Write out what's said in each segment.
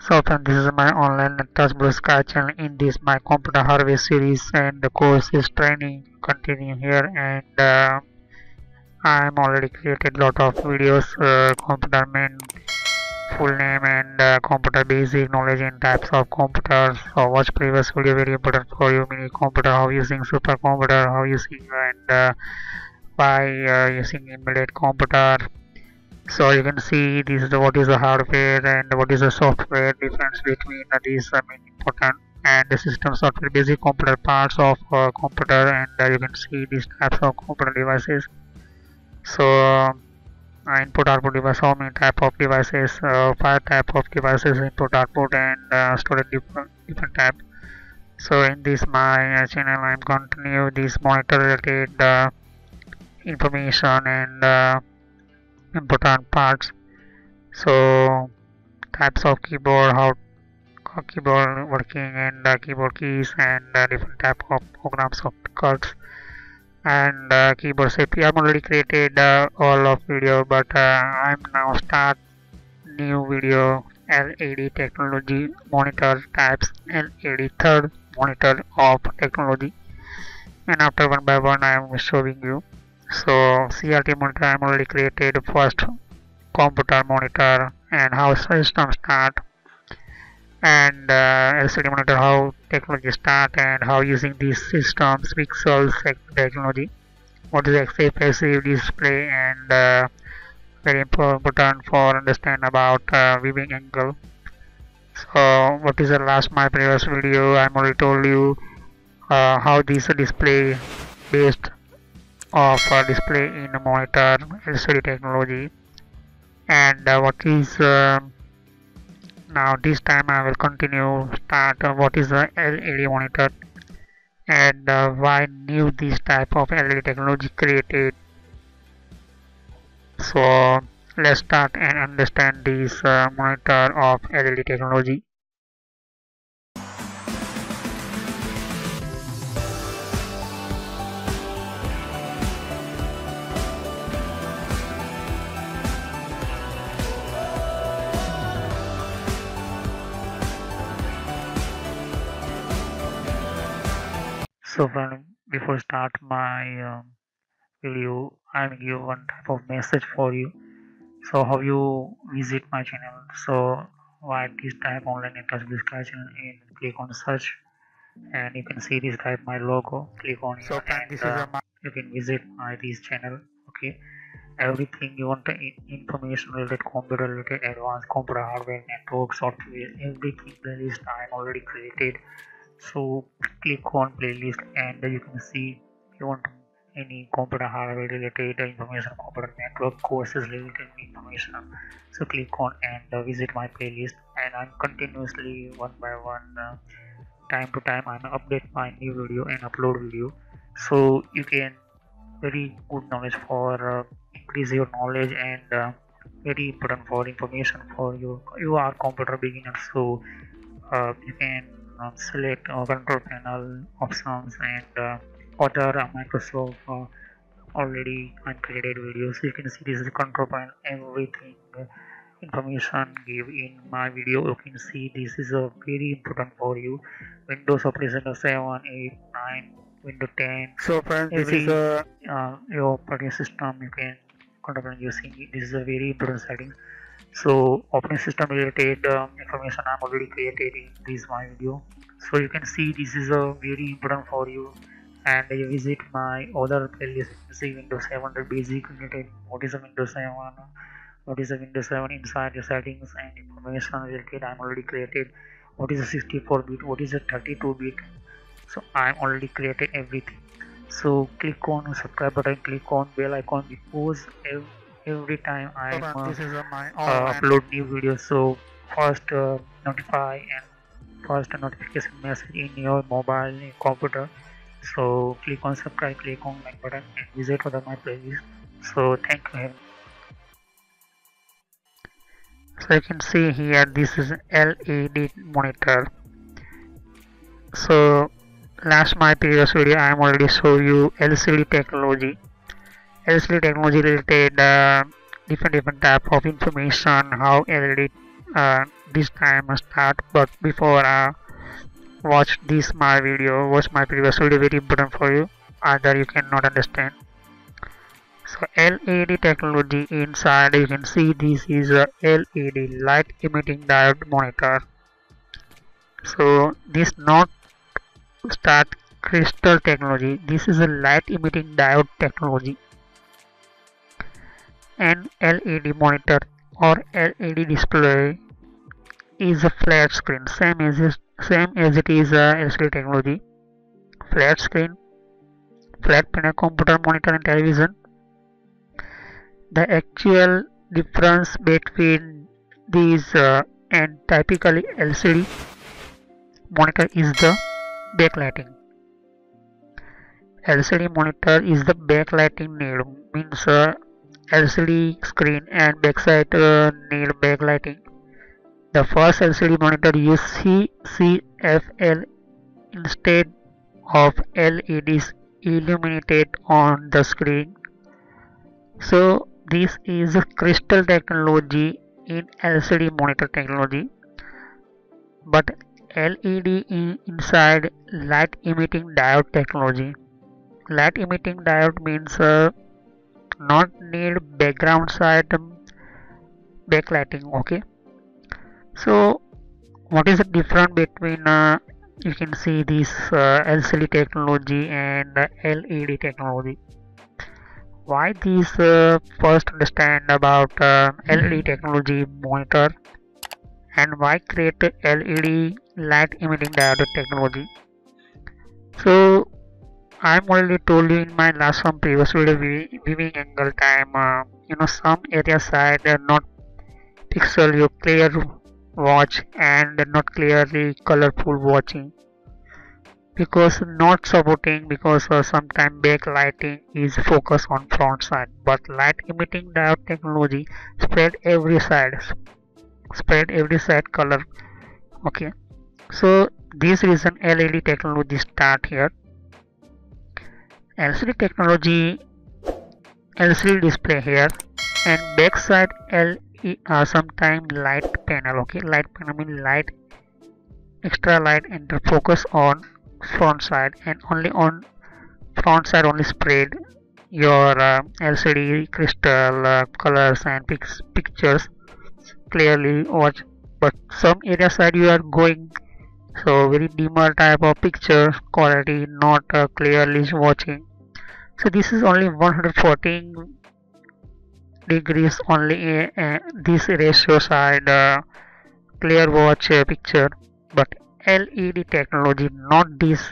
So friends, this is my online touch blue sky channel. In this my computer hardware series, and the course is training continue here, and I'm already created lot of videos, computer main full name, and computer basic knowledge in types of computers. So watch previous video, very important for you. Mini computer, how using supercomputer, how using, and by using embedded computer. So you can see this is what is the hardware and what is the software difference between these main important, and the system software basic computer parts of computer, and you can see these types of computer devices. So input output device, how many type of devices, 5 type of devices, input output, and storage different type. So in this my channel I'm continue this monitor related information and important parts. So types of keyboard, how keyboard working, and keyboard keys, and different type of programs of cards, and keyboard safety. I'm already created all of video, but I'm now start new video. LED technology monitor types, LED third monitor of technology, and after one by one I am showing you. So CRT monitor I'm already created first computer monitor, and how system start, and LCD monitor how technology start, and how using these systems pixels technology, what is active passive display, and very important for understand about viewing angle. So what is the last my previous video I'm already told you how this display based of display in a monitor LCD technology, and what is now this time I will continue start what is the LED monitor, and why new this type of LED technology created. So let's start and understand this monitor of LED technology. So friend, before start my video, I'm give one type of message for you. So how you visit my channel? So why this type online and touch this channel, and click on search, and you can see this type my logo. Click on So here, friend, and this is you can visit my this channel. Okay, everything you want information related, computer related, advanced computer hardware, network, software, everything playlist I'm already created. So click on playlist, and you can see you want any computer hardware related information, computer network courses related information. So click on and visit my playlist, and I'm continuously one by one time to time I'm update my new video and upload video. So you can very good knowledge for increase your knowledge, and very important for information for you are computer beginner. So you can select control panel options, and other Microsoft already uncreated videos. So you can see this is control panel, everything information give in my video. You can see this is a very important for you. Windows operating 7, 8, 9, Windows 10. so friends, this Every is a your operating system you can control using it. This is a very important setting. So operating system related information I'm already created in this my video. So you can see this is a very important for you, and you visit my other playlist. See Windows 7 the basic related, what is a Windows 7, what is a Windows 7 inside the settings and information related I'm already created. What is a 64-bit, what is a 32-bit. So I'm already created everything. So click on subscribe button, click on bell icon, because every time I this is my upload new videos, so first notify and first notification message in your mobile computer. So click on subscribe, click on like button, and visit other my playlist. So thank you. So you can see here this is LED monitor. So last my previous video I am already show you LCD technology. LCD technology related different type of information, how LED this time start. But before I watch watch my previous video, very important for you, other you cannot understand. So LED technology, inside you can see this is a LED light emitting diode monitor. So this not start crystal technology, this is a light emitting diode technology. An LED monitor or LED display is a flat screen, same as it is a LCD technology. Flat screen, flat panel computer monitor and television. The actual difference between these and typically LCD monitor is the backlighting. LCD monitor is the backlighting need, means LCD screen and backside need backlighting. The first LCD monitor used CCFL instead of LEDs illuminated on the screen. So this is a crystal technology in LCD monitor technology, but LED inside light emitting diode technology. Light emitting diode means not need background side backlighting. Okay, so what is the difference between you can see this LCD technology and LED technology? Why these first understand about LED technology monitor and why create LED light emitting diode technology. So I'm already told you in my last one previous video viewing angle time, some area side not pixel you clear watch and not clearly colorful watching, because not supporting, because sometimes backlighting is focused on front side, but light emitting diode technology spread every side color. Okay, so this reason LED technology start here. LCD technology, LCD display here, and backside sometime light panel. Okay, light panel means light, extra light enter focus on front side, and only on front side only spread your LCD crystal colors and pictures clearly watch. But some area side you are going, so very dimmer type of picture quality, not clearly watching. So this is only 114 degrees only this ratio side clear watch picture, but LED technology not this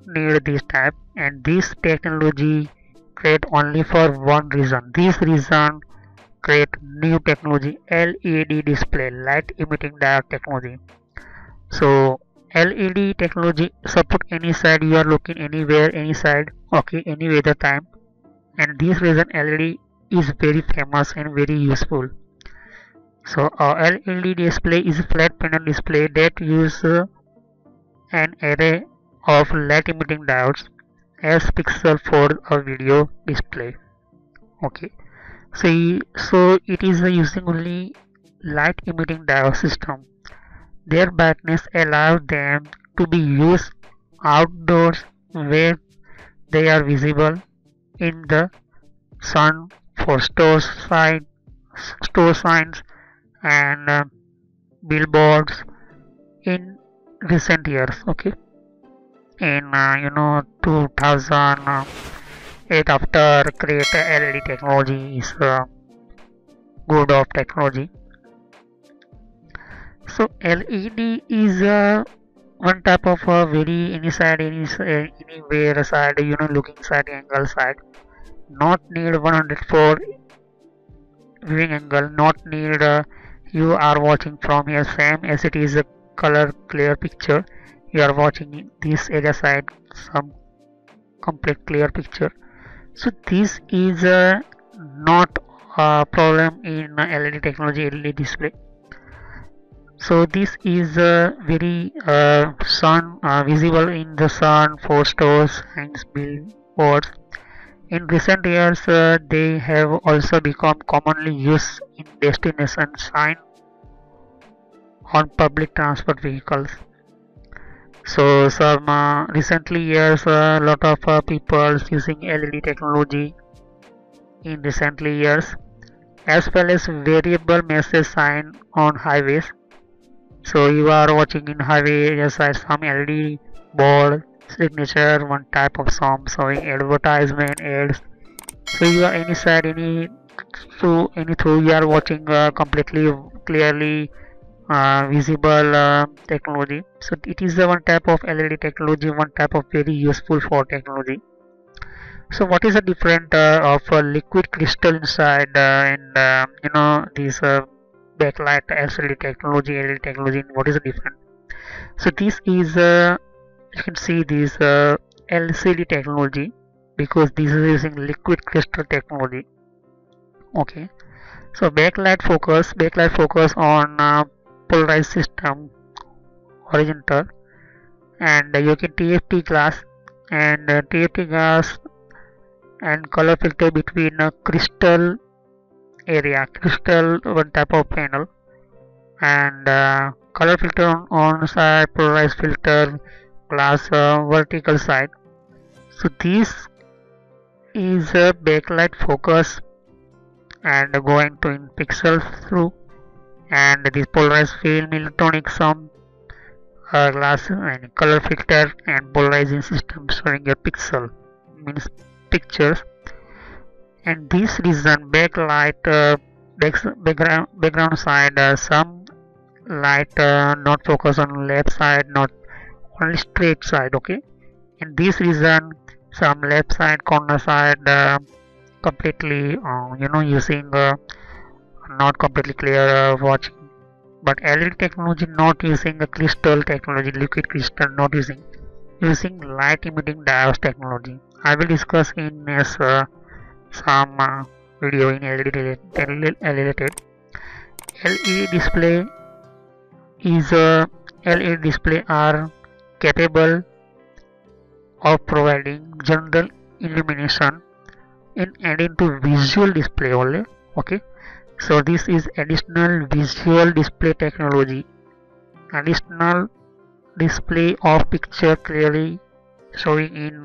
need this type, and this technology create only for one reason. This reason create new technology, LED display light emitting diode technology. So LED technology support any side you are looking, anywhere, any side, okay, any weather time, and this reason LED is very famous and very useful. So LED display is a flat panel display that use an array of light emitting diodes as pixel for a video display. Okay, so it is using only light emitting diode system. Their brightness allows them to be used outdoors where they are visible in the sun for store signs and billboards in recent years. Okay, in 2008 after create LED technology is good of technology. So LED is one type of very anywhere side, looking side, angle side, not need 104 viewing angle, not need you are watching from here same as it is a color clear picture, you are watching this area side some complete clear picture. So this is not a problem in LED technology, LED display. So this is very sun visible in the sun for stores and billboards. In recent years, they have also become commonly used in destination sign on public transport vehicles. So some recently years a lot of people using LED technology in recently years, as well as variable message sign on highways. So you are watching in highway just like some LED board signature, one type of song showing advertisement ads. So you are any side any through you are watching completely clearly visible technology. So it is one type of LED technology, one type of very useful for technology. So what is the difference of a liquid crystal inside and this backlight LCD technology, LED technology? What is the difference? So this is you can see this LCD technology because this is using liquid crystal technology. Okay. So backlight focus on polarized system horizontal, and you can TFT glass and TFT glass and color filter between a crystal area, crystal one type of panel, and color filter on side, polarized filter glass vertical side. So this is a backlight focus and going to in pixels through, and this polarized film electronic some glass and color filter and polarizing system showing your pixel means pictures. And this reason backlight background side some light not focus on left side, not only straight side. Okay, in this reason some left side corner side completely using not completely clear watching. But LED technology not using a crystal technology, liquid crystal, not using light emitting diodes technology. I will discuss in some video in LED. LED display is LED display are capable of providing general illumination in adding to visual display only. Okay, so this is additional visual display technology, additional display of picture clearly showing in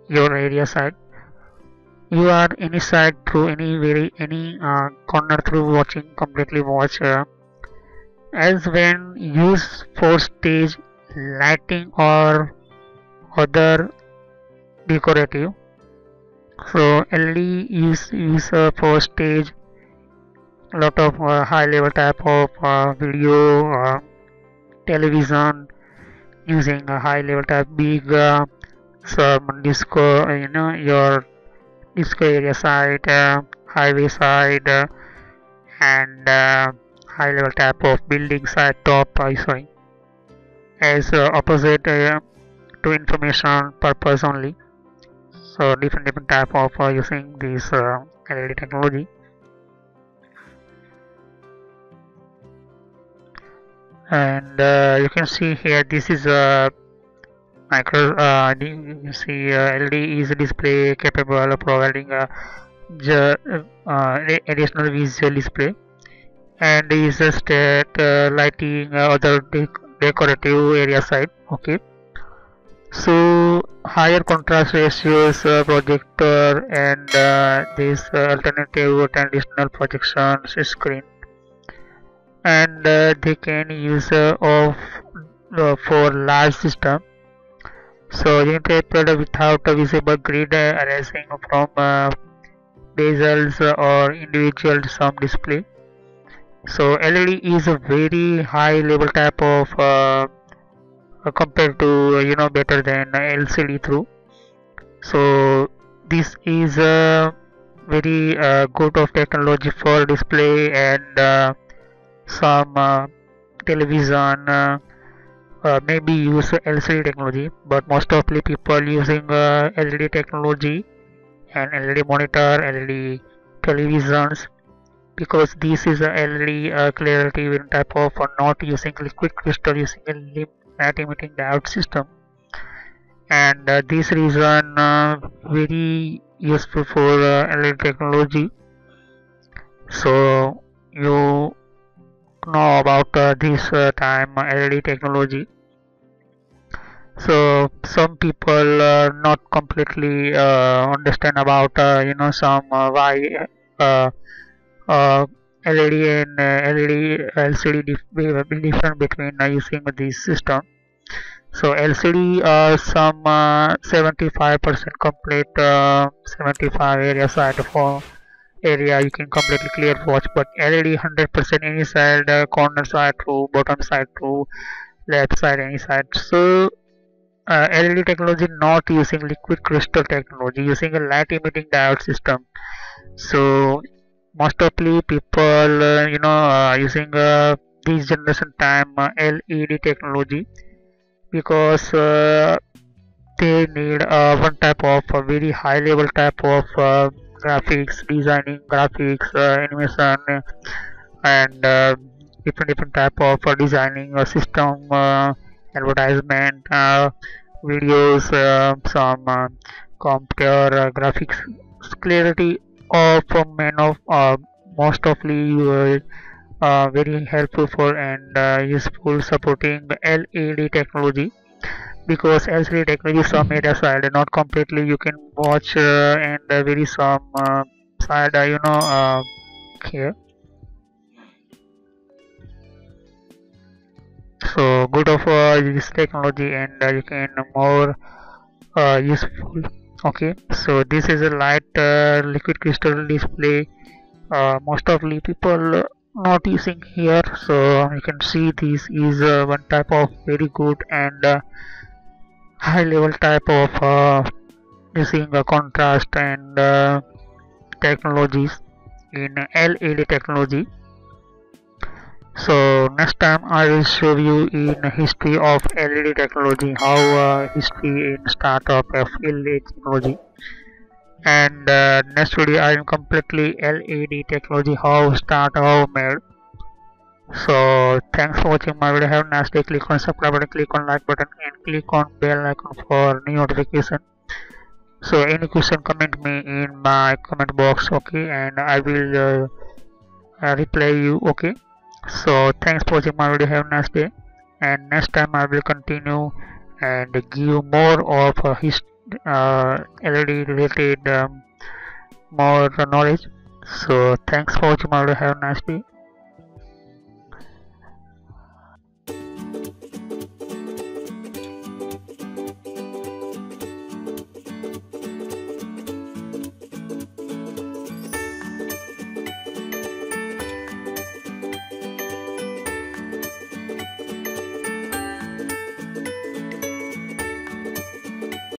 your area side. You are any side through any corner through watching completely watch as when used for stage lighting or other decorative. So LED is for stage a lot of high level type of video television using a high level type big some disco your disco area side highway side and high level type of building side top sorry as opposite to information purpose only. So different type of using this LED technology. And you can see here this is a micro you see LED is a display capable of providing a additional visual display, and is a state lighting other decorative area side. Okay, so higher contrast ratios projector and this alternative traditional projections screen, and they can use of for large system. So united without a visible grid arising from bezels or individual some display. So LED is a very high level type of compared to better than LCD through. So this is a very good of technology for display and some television maybe use LCD technology, but most of the people using LED technology and LED monitor, LED televisions, because this is a LED clarity type of not using liquid crystal, using a light emitting diode system, and this reason very useful for LED technology. So you know about this time LED technology. So some people not completely understand about some why uh, uh, LED and LED LCD different between using this system. So LCD some 75% complete 75 area side for area you can completely clear watch, but LED 100% any side corner side to bottom side to left side any side. So LED technology not using liquid crystal technology, using a light emitting diode system. So mostly people using this generation time LED technology because they need one type of very high level type of graphics, designing graphics, animation, and different type of designing system, advertisement, videos, some computer graphics clarity of man of mostly very helpful for and useful supporting LED technology, because LCD technology some area side not completely you can watch and very some side here. So good of this technology and you can more useful. Okay, so this is a light liquid crystal display. Most of the people not using here, so you can see this is one type of very good and high level type of using contrast and technologies in LED technology. So next time I will show you in history of LED technology, how history in startup of LED technology, and next video I am completely LED technology, how start, how made. So thanks for watching my video. Have a nice day. Click on subscribe button, click on like button, and click on bell icon for new notification. So any question, comment me in my comment box, okay, and I will reply you, okay. So thanks for watching my video. Have a nice day, and next time I will continue and give more of his LED related more knowledge. So thanks for watching my video. Have a nice day.